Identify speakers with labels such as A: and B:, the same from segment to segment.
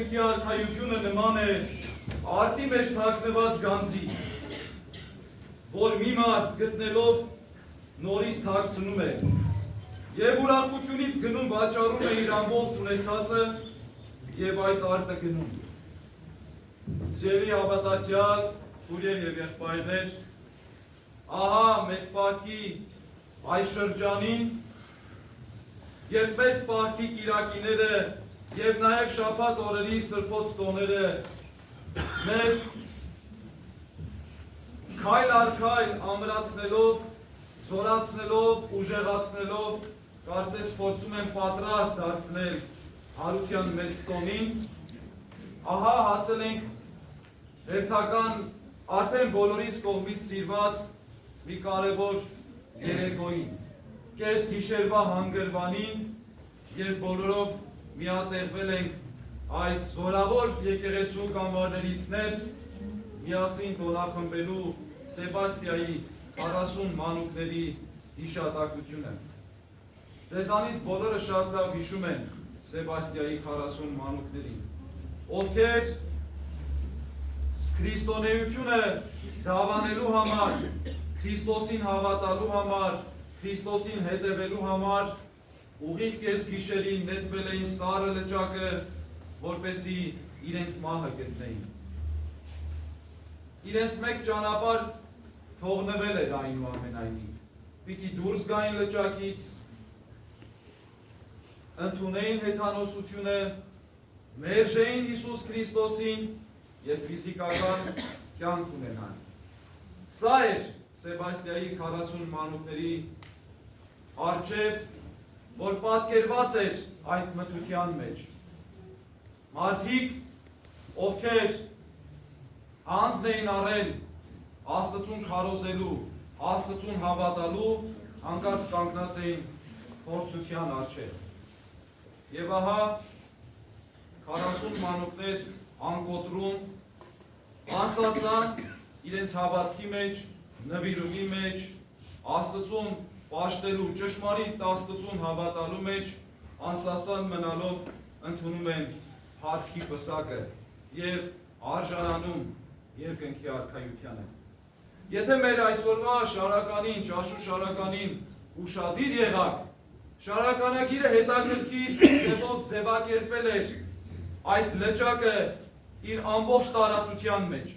A: երկնքի արքայությունը նման է արտի մեջ թաքնված գանձի, որ մի մարդ գտնելով նորից թաքցնում է եւ ուրախությունից գնում վաճառում է իր ամբողջ ունեցածը եւ այդ արտը գնում։ Սիրելի հավատացյալ քույրեր եւ եղբայրներ, ահա մեծ պահքի այս շրջանին, երբ մեծ պահքի կիրակիները եւ նաեւ շաբաթ օրերի սրբոց տոները մեզ քայլ առ քայլ ամրացնելով, զորացնելով, ուժեղացնելով, կարծես փորձում են պատրաստ դարձնել Հարության մեծ տոնին, ահա հասել ենք հերթական արդեն բոլորիս կողմից սիրված մի կարևոր երեկոյին, կես գիշերվա հանգրվանին, երբ բոլորով միատեղվել ենք այս զորավոր եկեղեցու կամարներից ներս միասին տոնախմբելու Սեբաստիայի 40 մանուկների հիշատակությունը։ Ձեզանից բոլորը շատ լավ հիշում են Սեբաստիայի 40 մանուկներին, ովքեր քրիստոնեությունը դավանելու համար, Քրիստոսին հավատալու համար, Քրիստոսին հետևելու համար ուղիղ կես գիշերին նետվել էին սառը լճակը, որպեսզի իրենց մահը գտնեին։ Իրենց մեկ ճանապարհ թողնվել էր այնուամենայնիվ։ Պիտի դուրս գային լճակից, ընդունեին հեթանոսությունը, մերժեին Հիսուս Քրիստոսին եւ ֆիզիկական կյանք ունենան։ Սա էր Սեբաստիայի 40 մանուկների առջև, որ պատկերված էր այդ մթության մեջ։ Մարդիկ, ովքեր անձն էին առել Աստծուն քարոզելու, Աստծուն հավատալու, հանկարծ կանգնած էին փորձության առջև։ Եվ ահա 40 մանուկներ անկոտրում, անսասան իրենց հավատքի մեջ, նվիրումի մեջ, Աստծուն պաշտելու, ճշմարիտ Աստծուն հավատալու մեջ, անսասան մնալով ընդունում են փառքի պսակը եւ արժանանում երկնքի արքայությանը։ Եթե մեր այսօրվա շարականին, ճաշու շարականին ուշադիր եղաք, շարականագիրը հետաքրքիր ձևով ձևակերպել էր այդ լճակը իր ամբողջ տարածության մեջ։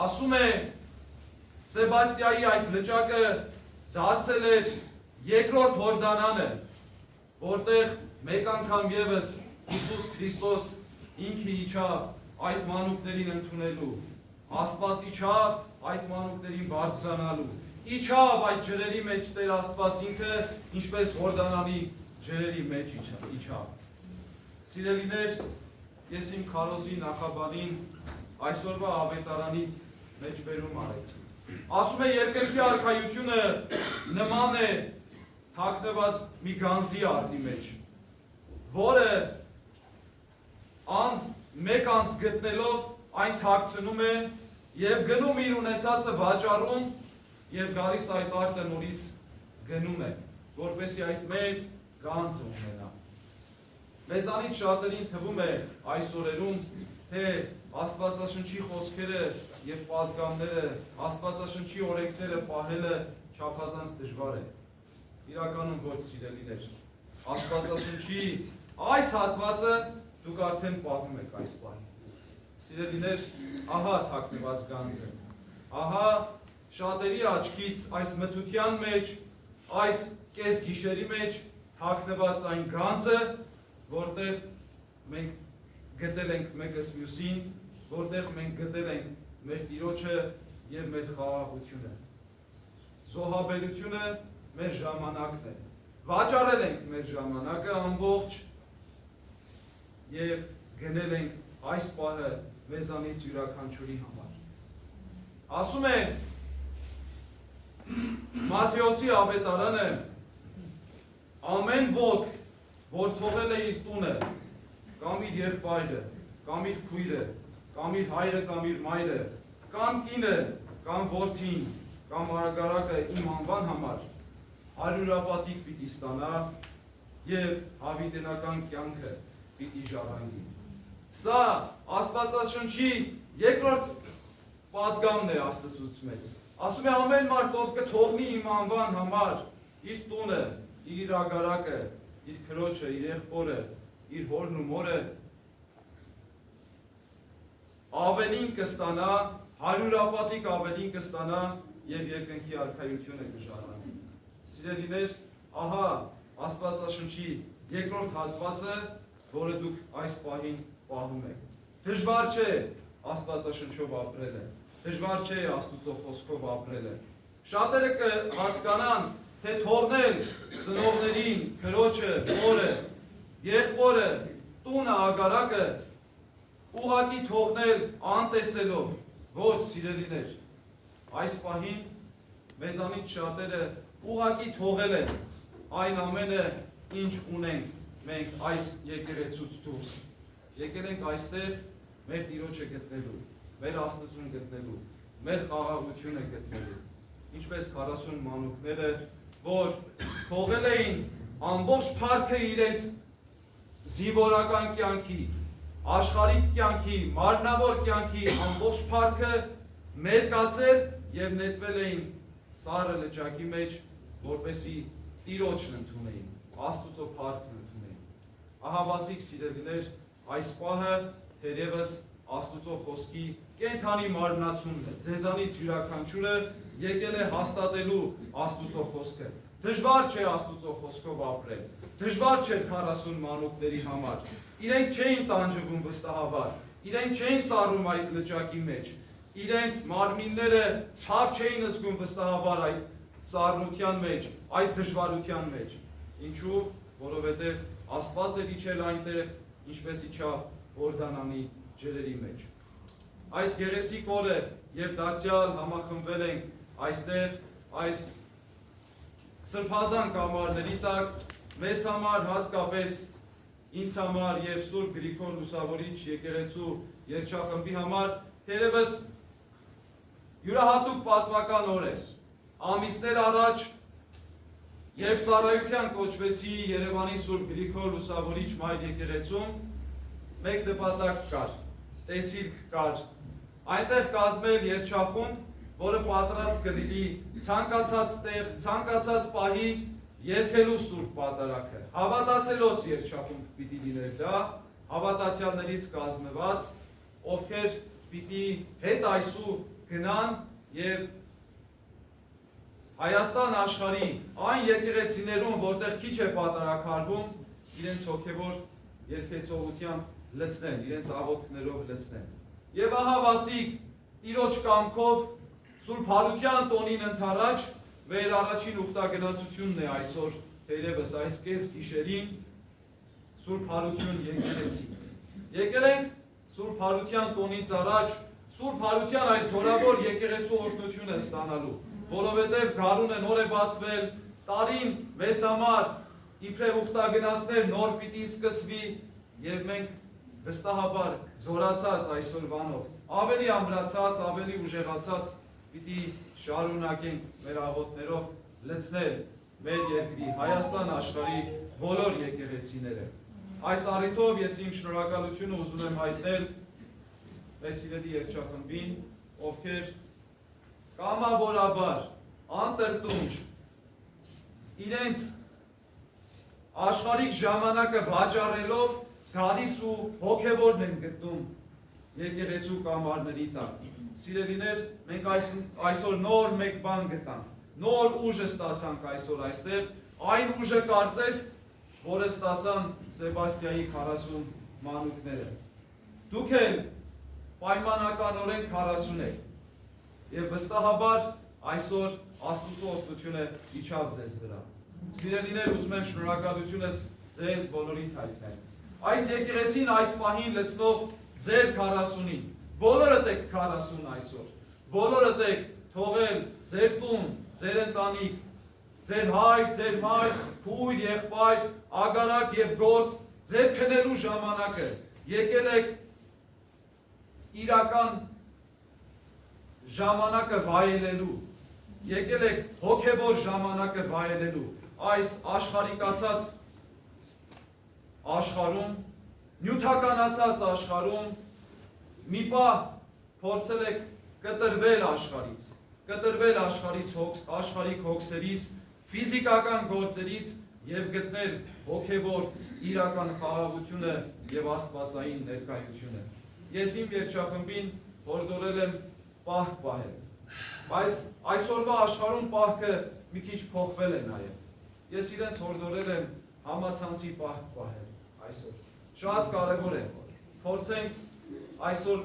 A: Ասում է Սեբաստիայի այդ լճակը դարձել էր երկրորդ Հորդանանը, որտեղ մեկ անգամ եւս Հիսուս Քրիստոս ինքը իջավ այդ մանուկներին ընդունելու, Աստված իջավ այդ մանուկներին բարձրանալու, իջավ այդ ջրերի մեջ Տեր Աստված ինքը, ինչպես Հորդանանի ջրերի մեջ իջավ։ Սիրելիներ, ես իմ քարոզի նախաբանին այսօրվա ավետարանից մեջբերում արեցի։ Ասում է երկնքի արքայությունը նման է թաքնված մի գանձի արտի մեջ, որը մեկ անց գտնելով այն թաքցնում է եւ գնում իր ունեցածը վաճառում եւ գալիս այդ արտը նորից գնում է, որպեսզի այդ մեծ գանձը ունենա։ Մեզանից շատերին թվում է այս օրերում, թե Աստվածաշնչի խոսքերը եւ պատգամները, Աստվածաշնչի օրենքները պահելը չափազանց դժվար է։ Իրականում ոչ, սիրելիներ։ Աստվածաշնչի այս հատվածը դուք արդեն պատմում եք այս պահին։ Սիրելիներ, ահա թաքնված գանձը, ահա շատերի աչքից այս մթության մեջ, այս կես գիշերի մեջ թաքնված այն գանձը, որտեղ մենք գտել ենք մեկս մյուսին, որտեղ մենք գտել ենք մեր Տիրոջը եւ մեր խաղաղությունը։ Զոհաբերությունը մեր ժամանակն է։ Վաճառել ենք մեր ժամանակը ամբողջ եւ գնել ենք այս պահը մեզանից յուրաքանչյուրի համար։ Ասում է Մատթեոսի ավետարանը, ամեն ոք, որ թողել է իր տունը, կամ իր եղբայրը, կամ իր քույրը, կամ իր հայրը, կամ իր մայրը, կամ կինը, կամ որդին, կամ արագարակը իմ անվան համար, հարյուրապատիկ պիտի ստանա եւ հավիտենական կյանքը պիտի ժառանգի։ Սա Աստվածաշնչի երկրորդ պատգամն է Աստծուց մեզ։ Ասում է ամեն մարդ ով կթողնի իմ անվան համար իր տունը, իր ագարակը, իր քրոջը, իր եղբորը, իր հորն ու մորը, ավելին կստանա, 100-ապատիկ ավելին կստանա եւ երկնքի արքայությունը կժառանգի։ Սիրելիներ, ահա Աստվածաշնչի երկրորդ հատվածը, որը դուք այս պահին պահում եք։ Դժվար չէ Աստվածաշնչով ապրելը, դժվար չէ Աստծո խոսքով ապրելը։ Շատերը կհասկանան, թե թողնել ծնողներին, քրոջը, մորը, եղբորը, տունը, ագարակը ուղղակի թողնել անտեսելով, ոչ սիրելիներ, այս պահին մեզանից շատերը ուղղակի թողել են այն ամենը, ինչ ունենք մենք այս եկեղեցուց դուրս։ Եկել ենք այստեղ մեր Տիրոջը գտնելու, մեր Աստծուն գտնելու, մեր խաղաղությունը գտնելու, ինչպես 40 մանուկները, որ թողել էին ամբողջ փառքը իրենց զինվորական կյանքի, աշխարհիկ կյանքի, մարմնավոր կյանքի ամբողջ փառքը մերկացել եւ նետվել էին սառը լճակի մեջ, որպեսի Տիրոջն ընդունեին, Աստծո փառքն ընդունեին։ Ահավասիկ սիրելիներ, այս պահը թերևս Աստծո խոսքի կենթանի մարմնացումն է։ Ձեզանից յուրաքանչյուրը եկել է հաստատելու Աստծո խոսքը։ Դժվար չէ Աստծո խոսքով ապրել։ Դժվար չէ 40 մանուկների համար։ Իրենք չէին տանջվում վստահաբար, իրենք չէին սառում այդ լճակի մեջ, իրենց մարմինները ցավ չէին զգում վստահաբար այդ սառնության մեջ, այդ դժվարության մեջ։ Ինչու՞, որովհետև Աստված էր իջել այնտեղ, ինչպես իջավ Հորդանանի ջրերի մեջ։ Այս գեղեցիկ օրը, երբ դարձյալ համախմբվել ենք այստեղ, այս սրբազան կամարների տակ, մեզ համար հատկապես ինձ համար եւ Սուրբ Գրիգոր Լուսավորիչ եկեղեցու երգչախմբի համար թերևս յուրահատուկ պատմական օր էր։ Ամիսներ առաջ, երբ ծառայության կոչվեցի Երևանի Սուրբ Գրիգոր Լուսավորիչ մայր եկեղեցում, մեկ նպատակ կար, տեսիլք կար, այնտեղ կազմել երգչախումբ, որը պատրաստ կլինի ցանկացած տեղ, ցանկացած պահի երգելու Սուրբ Պատարագը։ Հավատացելոց երգչախումբ պիտի լիներ դա, հավատացյալներից կազմված, ովքեր պիտի հետ այսու գնան եւ Հայաստան աշխարհի այն եկեղեցիներում, որտեղ քիչ է պատարագարվում, իրենց հոգևոր երգեցողությամբ լցնեն, իրենց աղոթքներով լցնեն։ Եվ ահա Վասիկ Տիրոջ կամքով Սուրբ Հարության տոնին ընթառաջ մեր առաջին ուխտագնացությունն է այսօր, թերևս այս կես գիշերին Սուրբ Հարություն եկեղեցի։ Եկել ենք Սուրբ Հարության տոնից առաջ Սուրբ Հարության այս զորավոր եկեղեցու օրհնությունը ստանալու, որովհետև գարունը նոր է բացվել, տարին մեզ համար իբրև ուխտագնացներ նոր պիտի սկսվի եւ մենք վստահաբար զորացած այսօրվանով, ավելի ամրացած, ավելի ուժեղացած պիտի շարունակենք մեր աղոթներով լցնել մեր երկրի Հայաստան աշխարհի բոլոր եկեղեցիները։ Այս առիթով ես իմ շնորհակալությունը ուզում եմ հայտնել մեր սիրելի երգչախմբին, ովքեր կամավորաբար, անտրտունջ իրենց աշխարհիկ ժամանակը վաճառելով գալիս ու հոգևորն են գտնում եկեղեցու կամարների տակ։ Սիրելիներ, մենք այսօր նոր մեկ բան գտանք, նոր ուժը ստացանք այսօր այստեղ, այն ուժը կարծես, որը ստացան Սեբաստիայի 40 մանուկները։ Դուք էլ պայմանականորեն 40 եք, եւ վստահաբար այսօր Աստծո օգնությունը իջավ ձեզ վրա։ Սիրելիներ, ուզում եմ շնորհակալությունս ձեզ բոլորին հայտնել։ Այս եկեղեցին այս պահին լցնող ձեր 40-ին, բոլորդ եք 40 այսօր, բոլորդ եք թողել ձեր տուն, ձեր ընտանիք, ձեր հայր, ձեր մայր, քույր, եղբայր, ագարակ եւ գործ, ձեր քնելու ժամանակը, եկել եք իրական ժամանակը վայելելու, եկել եք հոգևոր ժամանակը վայելելու, այս աշխարհիկացած աշխարհում նյութականացած աշխարհում մի պահ փորձել եք կտրվել աշխարհիկ հոգսերից, ֆիզիկական գործերից եւ գտնել հոգեվոր իրական խաղաղությունը եւ աստվածային ներկայությունը։ Ես իմ երջախմբին հորդորել եմ պահք պահել, բայց այսօրվա աշխարհում պահքը մի քիչ փոխվել է նաեւ։ Ես իրենց հորդորել եմ համացանցի պահք պահել այսօր։ Շատ կարևոր է, փորձենք այսօր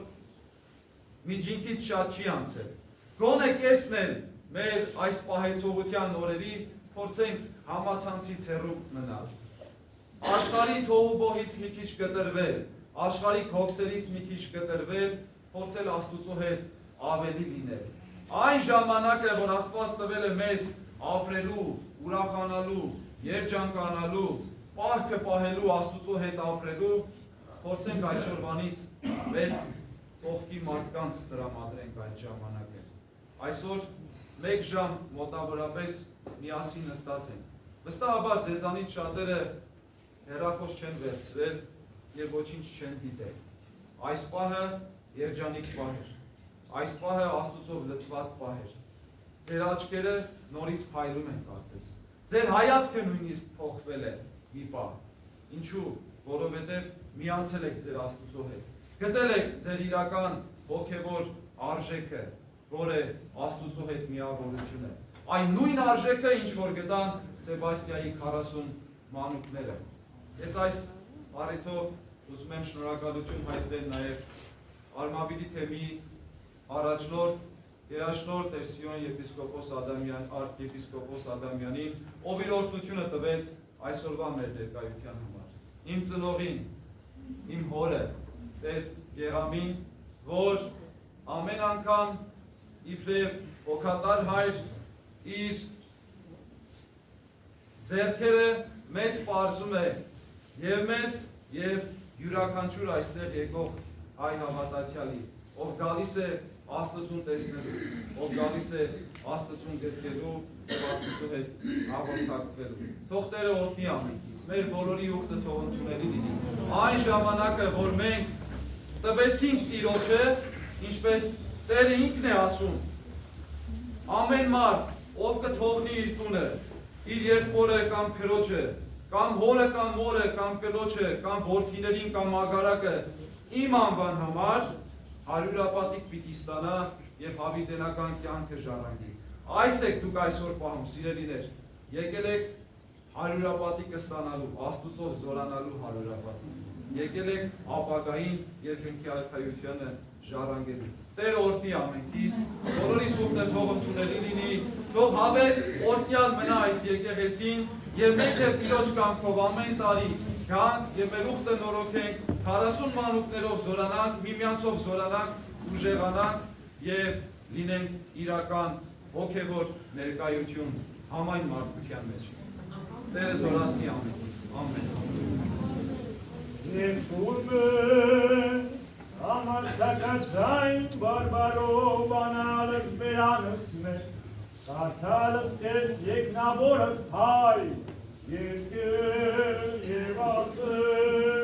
A: միջինքից շատ չի անցել։ Գոնե կեսնել մեր այս պահեցողության օրերի, փորձենք համացանցից հեռու մնալ։ Աշխարհի թողուբոհից մի քիչ կտրվել, աշխարհի հոգսերից մի քիչ կտրվել, փորձել Աստծո հետ ավելի լինել։ Այն ժամանակը, որ Աստված տվել է մեզ ապրելու, ուրախանալու, երջանկանալու, պահքը պահելու, Աստծո հետ ապրելու, փորձենք այսօրվանից մեր կողքի մարդկանց տրամադրենք այդ ժամանակը։ Այսօր 1 ժամ մոտավորապես միասին նստած ենք։ Վստահաբար ձեզանից շատերը հեռախոս չեն վերցրել եւ ոչինչ չեն դիտել։ Այս պահը երջանիկ պահ էր։ Այս պահը Աստծով լցված պահ էր։ Ձեր աչքերը նորից փայլում են կարծես։ Ձեր հայացքը նույնիսկ փոխվել է մի պահ։ Ինչու՞, որովհետեւ միացել եք ձեր Աստծո հետ։ Գտել եք ձեր իրական հոգևոր արժեքը, որը Աստծո հետ միավորությունը։ Այն նույն արժեքը, ինչ որ գտան Սեբաստիայի 40 մանուկները։ Ես այս առիթով ուզում եմ շնորհակալություն հայտնել նաև Արմավիրի թեմի առաջնորդ Երաշնորհ Տեր Սիոն arciepiskopos Ադամյանին, ով իր օրհնությունը տվեց այսօրվա մեր ներկայության համար։ Իմ ծնողին, իմ հորը, Տեր Գեղամին, որ ամեն անգամ իբրև օգատար հայր իր ձեռքերը մեծ պարզում է եւ մեզ եւ յուրաքանչյուր այստեղ եկող հայ հավատացյալի, ով գալիս է Աստծուն տեսնելու, ով գալիս է Աստծուն գրկելու եւ Աստծո հետ հաղորդակցվելու։ Թող Տերը օրհնի ամենքից, մեր բոլորի ուխտը թող ընդունելի լինի։ Այն ժամանակը, որ մենք տվեցինք Տիրոջը, ինչպես Տերը ինքն է ասում, ամեն մարդ, ով կթողնի իր տունը, իր եղբորը կամ քրոջը, կամ հորը կամ մորը, կամ կնոջը, կամ որդիներին կամ ագարակը, իմ անվան համար հարյուրապատիկ պիտի ստանա եւ հավիտենական կյանքը ժառանգի։ Այս եք դուք այսօր պահում, սիրելիներ, եկել եք հարյուրապատիկը ստանալու, Աստուծով զորանալու հարյուրապատիկ։ Եկել եք ապագային երկնքի արքայությունը ժառանգելու։ Տերը օրհնի ամենքիս, բոլորիս ուխտը թող ընդունելի լինի, թող հավեր օրհնյալ մնա այս եկեղեցին եւ մենք եւ Տիրոջ կամքով ամեն տարի գանք եւ մեր ուխտը նորոգենք, 40 մանուկներով զորանանք, միմյանցով զորանանք, ուժեղանանք եւ լինենք իրական հոգեվոր ներկայություն համայն մարդկության մեջ։ Տերը զորացնի ամենքիս։ Ամեն։ Ամարտակացայն բարբարով անալըք բերանըք մեր, կարթալըք տես եկնավորըք հայ, երկել և ասել։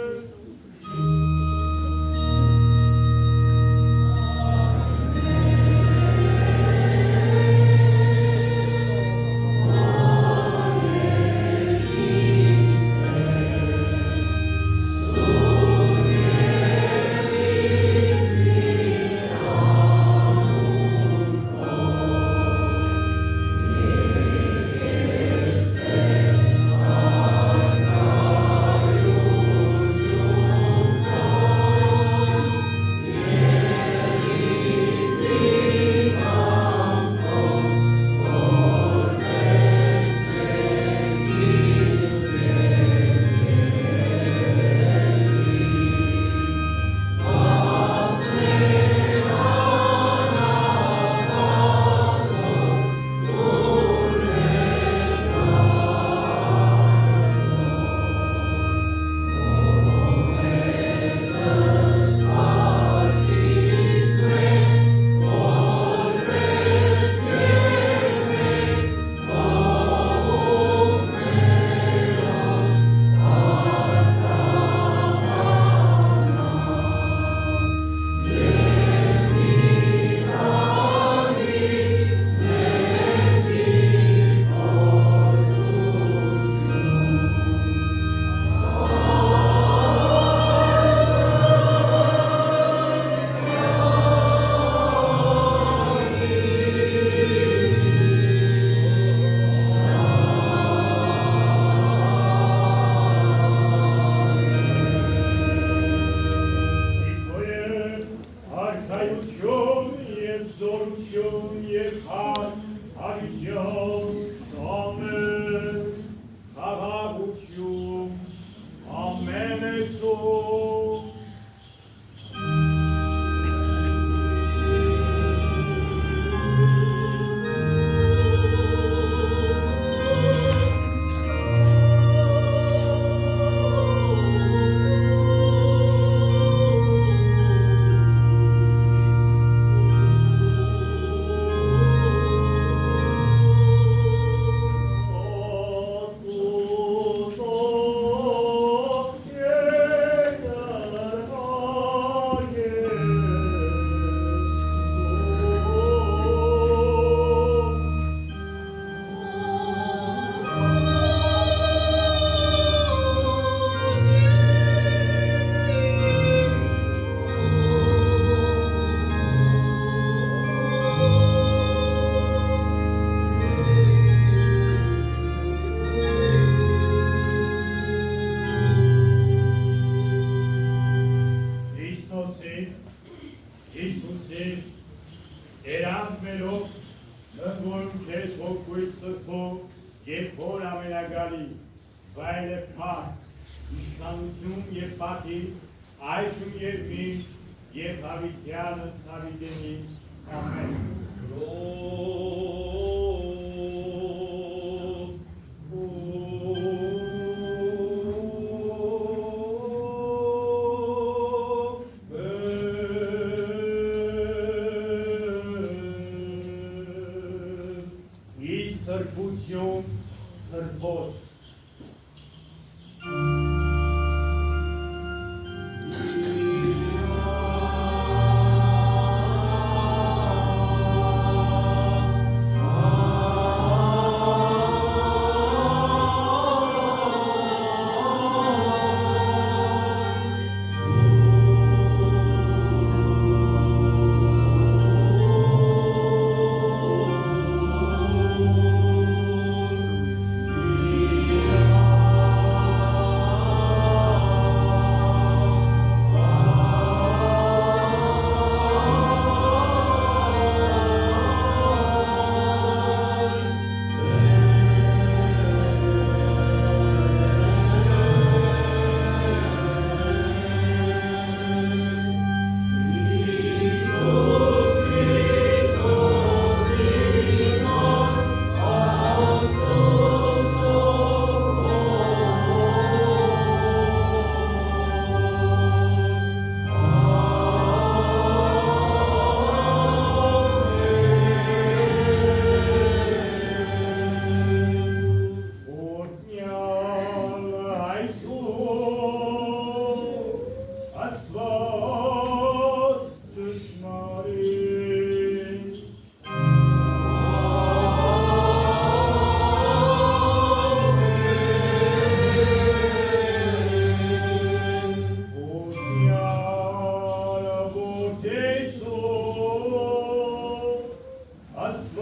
B: As